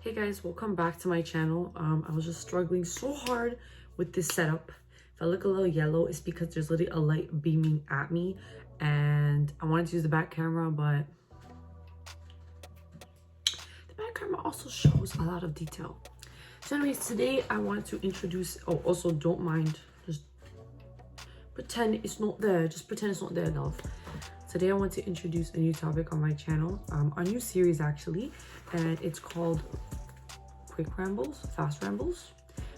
Hey guys, welcome back to my channel. I was just struggling so hard with this setup. If I look a little yellow, it's because there's literally a light beaming at me and I wanted to use the back camera, but the back camera also shows a lot of detail. So anyways, today I wanted to introduce, also don't mind, just pretend it's not there. Just pretend it's not there enough. Today I want to introduce a new topic on my channel, a new series actually, and it's called Fast Rambles.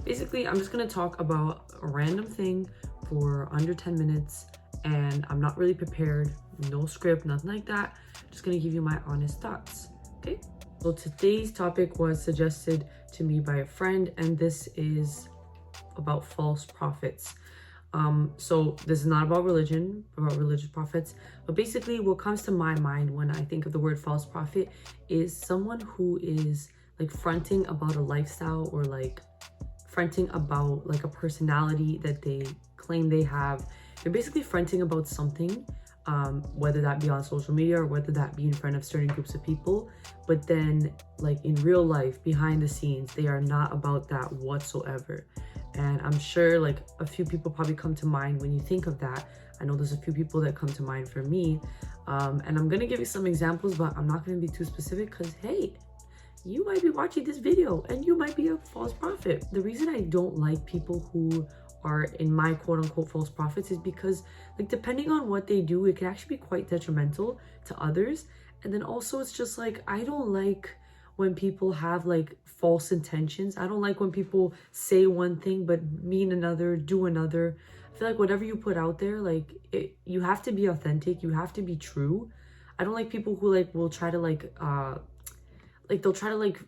Basically, I'm just gonna talk about a random thing for under 10 minutes and I'm not really prepared, no script, nothing like that. Just gonna give you my honest thoughts, okay? So today's topic was suggested to me by a friend and this is about false prophets. So this is not about religion, about religious prophets, but basically what comes to my mind when I think of the word false prophet is someone who is like fronting about a lifestyle or like fronting about like a personality that they claim they have. They're basically fronting about something, whether that be on social media or whether that be in front of certain groups of people, but then like in real life, behind the scenes, they are not about that whatsoever. And I'm sure like a few people probably come to mind when you think of that. I know there's a few people that come to mind for me. And I'm gonna give you some examples, but I'm not gonna be too specific because hey, you might be watching this video and you might be a false prophet. The reason I don't like people who are in my quote unquote false prophets is because like depending on what they do, it can actually be quite detrimental to others. And then also it's just like, I don't like when people have like false intentions. I don't like when people say one thing but mean another, do another. I feel like whatever you put out there, like you have to be authentic, you have to be true. I don't like people who like will try to they'll try to like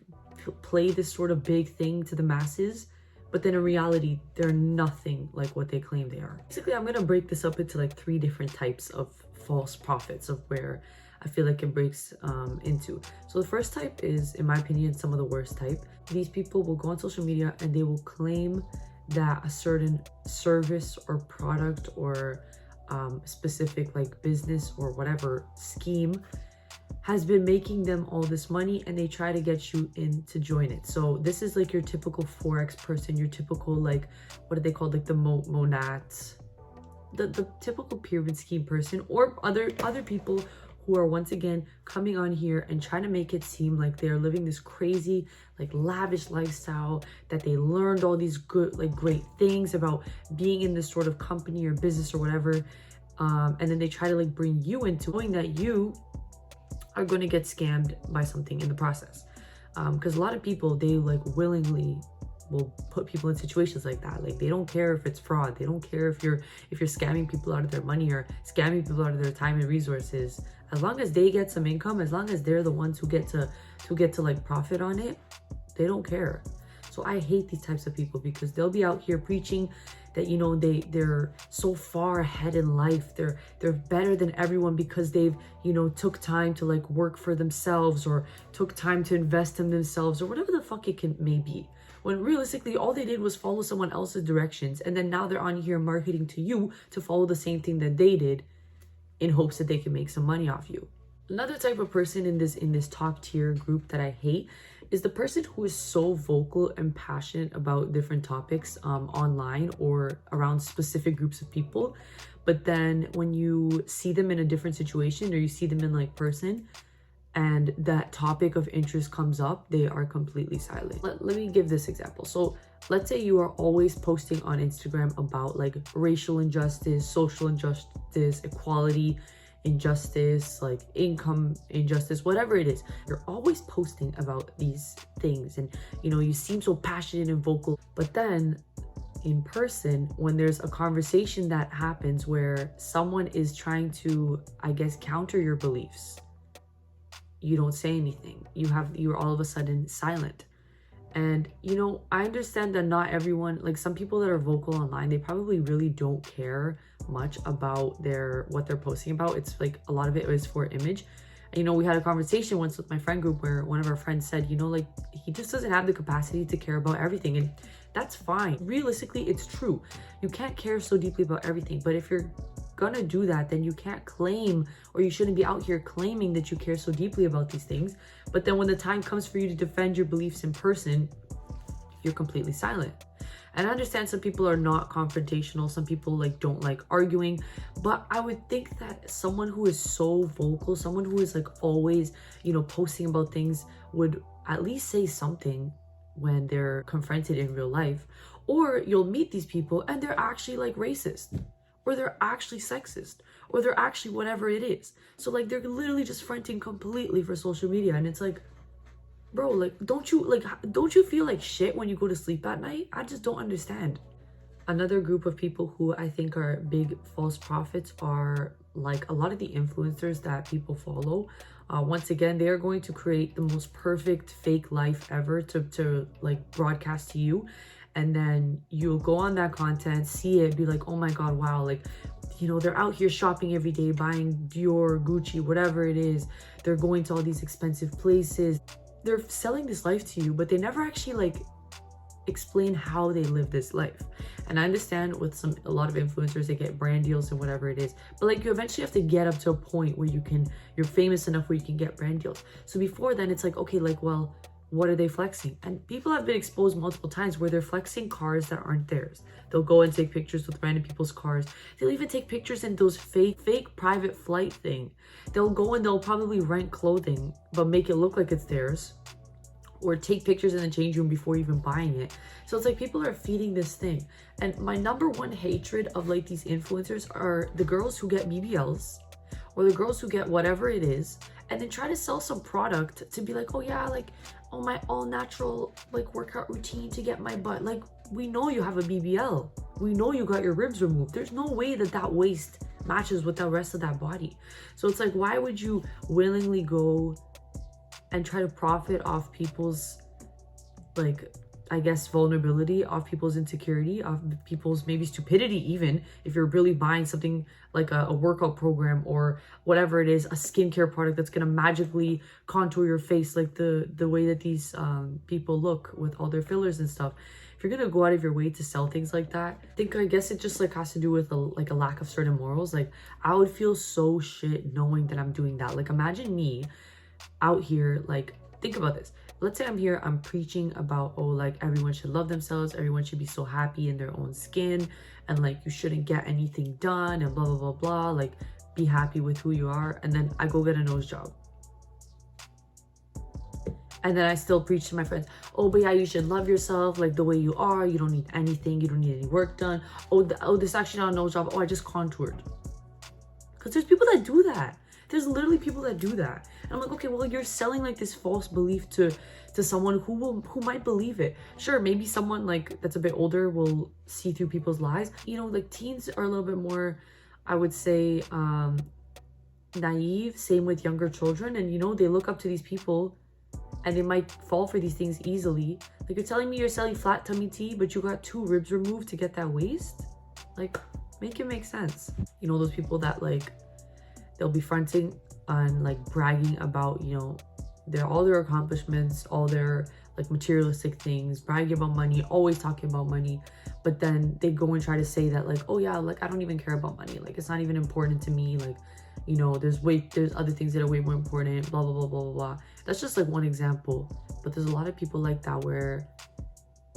play this sort of big thing to the masses, but then in reality they're nothing like what they claim they are. Basically, I'm gonna break this up into like 3 different types of false prophets of where I feel like it breaks into. So the first type is, in my opinion, some of the worst type. These people will go on social media and they will claim that a certain service or product or specific like business or whatever scheme has been making them all this money and they try to get you in to join it. So this is like your typical Forex person, your typical like, what are they called? Like the monads, the typical pyramid scheme person, or other people who are once again coming on here and trying to make it seem like they're living this crazy, like lavish lifestyle, that they learned all these good, like great things about being in this sort of company or business or whatever. And then they try to like bring you into knowing that you are going to get scammed by something in the process. Because a lot of people, they like willingly will put people in situations like that. Like they don't care if it's fraud. They don't care if you're scamming people out of their money or scamming people out of their time and resources. As long as they get some income, as long as they're the ones who get to like profit on it, they don't care. So I hate these types of people because they'll be out here preaching that, you know, they're so far ahead in life. They're better than everyone because they've, you know, took time to like work for themselves or took time to invest in themselves or whatever the fuck it may be. When realistically, all they did was follow someone else's directions. And then now they're on here marketing to you to follow the same thing that they did in hopes that they can make some money off you. Another type of person in this top tier group that I hate is the person who is so vocal and passionate about different topics online or around specific groups of people. But then when you see them in a different situation or you see them in like person and that topic of interest comes up, they are completely silent. Let me give this example. So let's say you are always posting on Instagram about like racial injustice, social injustice, equality, injustice, like income injustice, whatever it is. You're always posting about these things and you know, you seem so passionate and vocal, but then in person, when there's a conversation that happens where someone is trying to, I guess, counter your beliefs, you don't say anything. You're all of a sudden silent. And you know, I understand that not everyone, like some people that are vocal online, they probably really don't care much about what they're posting about. It's like a lot of it is for image. And, you know, we had a conversation once with my friend group where one of our friends said, you know, like he just doesn't have the capacity to care about everything. And that's fine. Realistically, it's true. You can't care so deeply about everything. But if you're gonna do that, then you can't claim, or you shouldn't be out here claiming that you care so deeply about these things. But then when the time comes for you to defend your beliefs in person, you're completely silent. And I understand some people are not confrontational, some people like don't like arguing, but I would think that someone who is so vocal, someone who is like always, you know, posting about things would at least say something when they're confronted in real life. Or you'll meet these people and they're actually like racist, or they're actually sexist, or they're actually whatever it is. So like they're literally just fronting completely for social media, and it's like, bro, like don't you feel like shit when you go to sleep at night? I just don't understand. Another group of people who I think are big false prophets are like a lot of the influencers that people follow. Once again, they are going to create the most perfect fake life ever to like broadcast to you, and then you'll go on that content, see it, be like, oh my god, wow, like, you know, they're out here shopping every day, buying Dior, Gucci, whatever it is. They're going to all these expensive places. They're selling this life to you, but they never actually like explain how they live this life. And I understand with a lot of influencers, they get brand deals and whatever it is, but like you eventually have to get up to a point where you're famous enough where you can get brand deals. So before then it's like, okay, like, well, what are they flexing? And people have been exposed multiple times where they're flexing cars that aren't theirs. They'll go and take pictures with random people's cars. They'll even take pictures in those fake private flight thing. They'll go and they'll probably rent clothing but make it look like it's theirs, or take pictures in the change room before even buying it. So it's like people are feeding this thing. And my number one hatred of like these influencers are the girls who get BBLs, or the girls who get whatever it is, and then try to sell some product to be like, oh yeah, like, oh, my all natural like workout routine to get my butt. Like, we know you have a BBL. We know you got your ribs removed. There's no way that waist matches with the rest of that body. So it's like, why would you willingly go and try to profit off people's, like, I guess, vulnerability, off people's insecurity, off people's maybe stupidity, even if you're really buying something like a workout program or whatever it is, a skincare product that's gonna magically contour your face like the way that these people look with all their fillers and stuff. If you're gonna go out of your way to sell things like that, I guess it just like has to do with a lack of certain morals. Like, I would feel so shit knowing that I'm doing that. Like, imagine me out here, like, think about this. Let's say I'm here, I'm preaching about, oh, like, everyone should love themselves, everyone should be so happy in their own skin, and like, you shouldn't get anything done, and blah blah blah blah, like, be happy with who you are. And then I go get a nose job, and then I still preach to my friends, oh, but yeah, you should love yourself like the way you are, you don't need anything, you don't need any work done. Oh, this is actually not a nose job, oh, I just contoured. Because there's people that do that. There's literally people that do that. And I'm like, okay, well, you're selling like this false belief to someone who might believe it. Sure, maybe someone like that's a bit older will see through people's lies. You know, like, teens are a little bit more, I would say, naive. Same with younger children. And, you know, they look up to these people and they might fall for these things easily. Like, you're telling me you're selling flat tummy tea, but you got 2 ribs removed to get that waist? Like, make it make sense. You know, those people that like, they'll be fronting and like bragging about, you know, all their accomplishments, all their like materialistic things, bragging about money, always talking about money. But then they go and try to say that like, oh yeah, like, I don't even care about money. Like, it's not even important to me. Like, you know, there's other things that are way more important, blah, blah, blah, blah, blah, blah. That's just like one example. But there's a lot of people like that where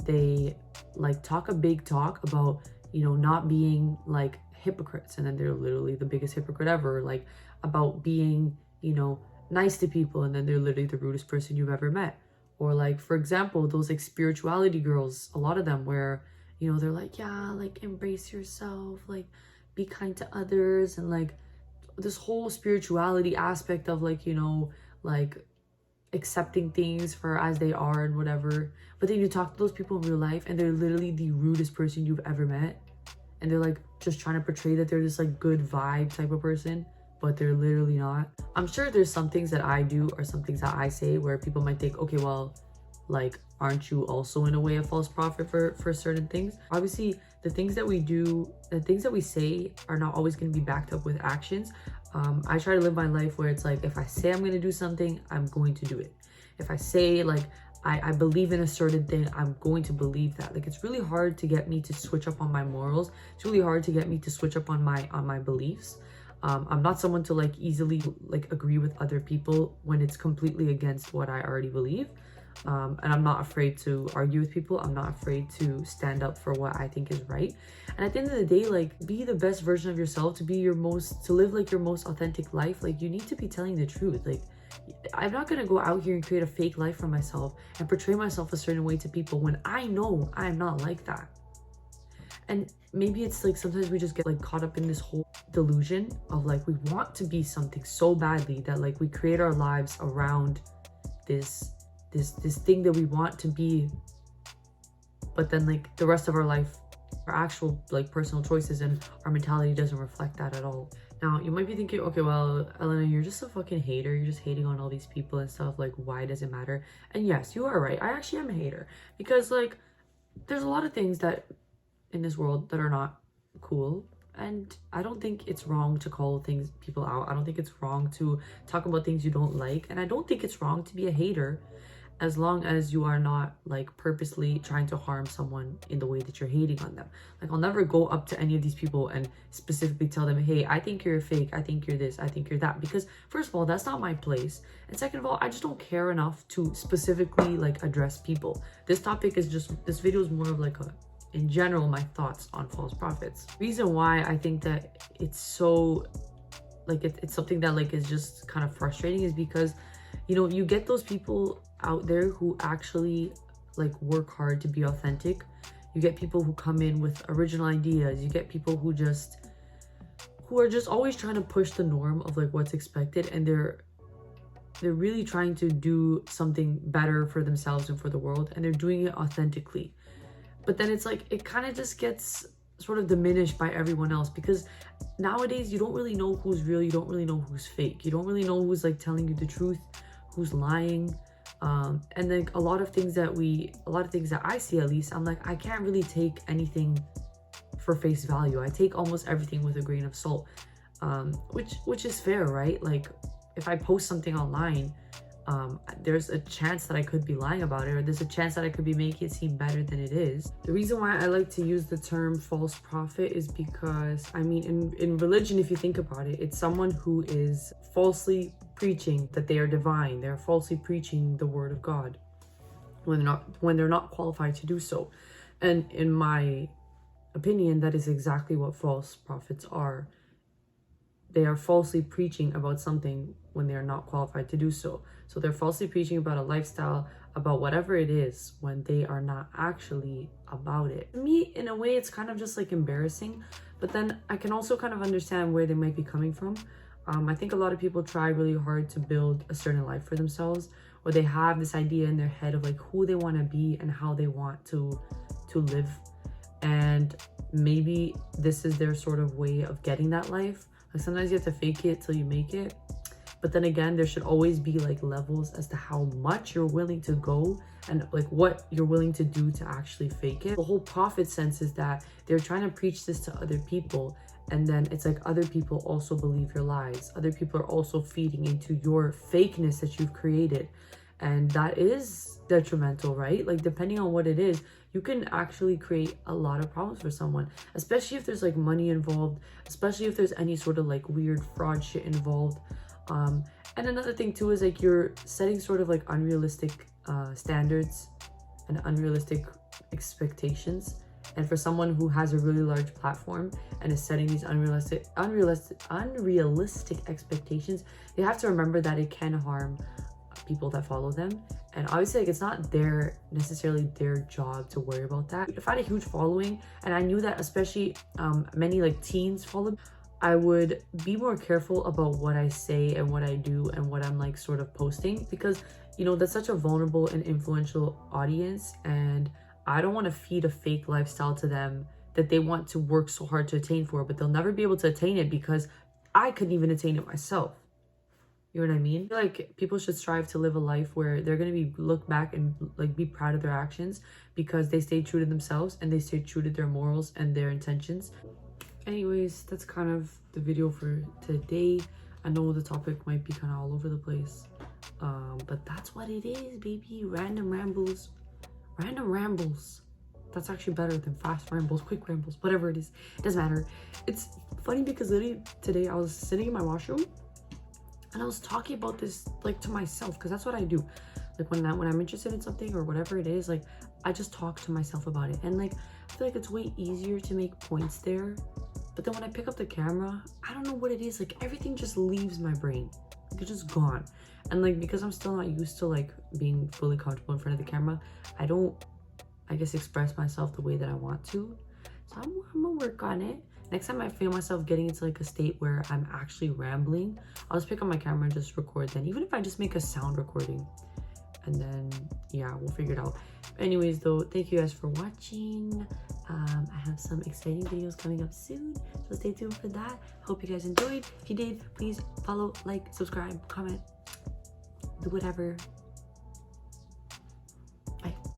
they like talk a big talk about, you know, not being like hypocrites, and then they're literally the biggest hypocrite ever, like about being, you know, nice to people, and then they're literally the rudest person you've ever met. Or like, for example, those like spirituality girls, a lot of them, where, you know, they're like, yeah, like, embrace yourself, like, be kind to others, and like this whole spirituality aspect of like, you know, like accepting things for as they are and whatever. But then you talk to those people in real life and they're literally the rudest person you've ever met, and they're like just trying to portray that they're this like good vibe type of person, but they're literally not. I'm sure there's some things that I do or some things that I say where people might think, okay, well, like, aren't you also in a way a false prophet for certain things? Obviously, the things that we do, the things that we say are not always going to be backed up with actions. I try to live my life where it's like, if I say I'm going to do something, I'm going to do it. If I say like, I believe in a certain thing, I'm going to believe that. Like, it's really hard to get me to switch up on my morals. It's really hard to get me to switch up on my beliefs. I'm not someone to like easily like agree with other people when it's completely against what I already believe. And I'm not afraid to argue with people. I'm not afraid to stand up for what I think is right. And at the end of the day, like, be the best version of yourself, to live like your most authentic life. Like, you need to be telling the truth. Like, I'm not gonna go out here and create a fake life for myself and portray myself a certain way to people when I know I'm not like that. And maybe it's like sometimes we just get like caught up in this whole delusion of like we want to be something so badly that like we create our lives around this thing that we want to be, but then like the rest of our life, our actual like personal choices and our mentality doesn't reflect that at all. Now you might be thinking, okay, well, Elena, you're just a fucking hater, you're just hating on all these people and stuff, like why does it matter? And yes, you are right, I actually am a hater, because like there's a lot of things that in this world that are not cool, and I don't think it's wrong to call people out. I don't think it's wrong to talk about things you don't like, and I don't think it's wrong to be a hater, as long as you are not like purposely trying to harm someone in the way that you're hating on them. Like, I'll never go up to any of these people and specifically tell them, hey, I think you're a fake, I think you're this, I think you're that, because first of all, that's not my place, and second of all, I just don't care enough to specifically like address people. This video is more of like in general, my thoughts on false prophets. Reason why I think that it's so like it's something that like is just kind of frustrating is because, you know, you get those people out there who actually like work hard to be authentic. You get people who come in with original ideas. You get people who are just always trying to push the norm of like what's expected, and they're really trying to do something better for themselves and for the world, and they're doing it authentically. But then it's like it kind of just gets sort of diminished by everyone else, because nowadays you don't really know who's real, you don't really know who's fake, you don't really know who's like telling you the truth, who's lying. And like a lot of things that I see, at least, I'm like, I can't really take anything for face value. I take almost everything with a grain of salt, which is fair, right? Like, if I post something online, there's a chance that I could be lying about it, or there's a chance that I could be making it seem better than it is. The reason why I like to use the term false prophet is because, I mean, in religion, if you think about it, it's someone who is falsely preaching that they are divine. They're falsely preaching the word of God when they're not qualified to do so. And in my opinion, that is exactly what false prophets are. They are falsely preaching about something when they are not qualified to do so. So they're falsely preaching about a lifestyle, about whatever it is, when they are not actually about it. To me, in a way, it's kind of just like embarrassing, but then I can also kind of understand where they might be coming from. I think a lot of people try really hard to build a certain life for themselves, or they have this idea in their head of like who they want to be and how they want to live. And maybe this is their sort of way of getting that life. Like, sometimes you have to fake it till you make it. But then again, there should always be like levels as to how much you're willing to go and like what you're willing to do to actually fake it. The whole prophet sense is that they're trying to preach this to other people, and then it's like other people also believe your lies. Other people are also feeding into your fakeness that you've created. And that is detrimental, right? Like, depending on what it is, you can actually create a lot of problems for someone, especially if there's like money involved, especially if there's any sort of like weird fraud shit involved. And another thing too is like you're setting sort of like unrealistic standards and unrealistic expectations. And for someone who has a really large platform and is setting these unrealistic expectations, they have to remember that it can harm people that follow them. And obviously, like, it's not necessarily their job to worry about that. If I had a huge following and I knew that especially many like teens followed, I would be more careful about what I say and what I do and what I'm like sort of posting, because, you know, that's such a vulnerable and influential audience, and I don't want to feed a fake lifestyle to them that they want to work so hard to attain for, but they'll never be able to attain it because I couldn't even attain it myself. You know what I mean? I feel like people should strive to live a life where they're going to look back and like be proud of their actions because they stay true to themselves and they stay true to their morals and their intentions. Anyways, that's kind of the video for today. I know the topic might be kind of all over the place, but that's what it is, baby. Random rambles. That's actually better than fast rambles, quick rambles, whatever it is. It doesn't matter. It's funny because literally today I was sitting in my washroom and I was talking about this like to myself, because that's what I do. Like when I'm interested in something or whatever it is, like I just talk to myself about it. And like I feel like it's way easier to make points there. But then when I pick up the camera, I don't know what it is. Like everything just leaves my brain. Like, it's just gone. And like because I'm still not used to like being fully comfortable in front of the camera, I don't, I guess, express myself the way that I want to. So I'm gonna work on it. Next time I feel myself getting into like a state where I'm actually rambling, I'll just pick up my camera and just record then. Even if I just make a sound recording. And then, yeah, we'll figure it out. Anyways, though, thank you guys for watching. I have some exciting videos coming up soon, so stay tuned for that. Hope you guys enjoyed. If you did, please follow, like, subscribe, comment, do whatever.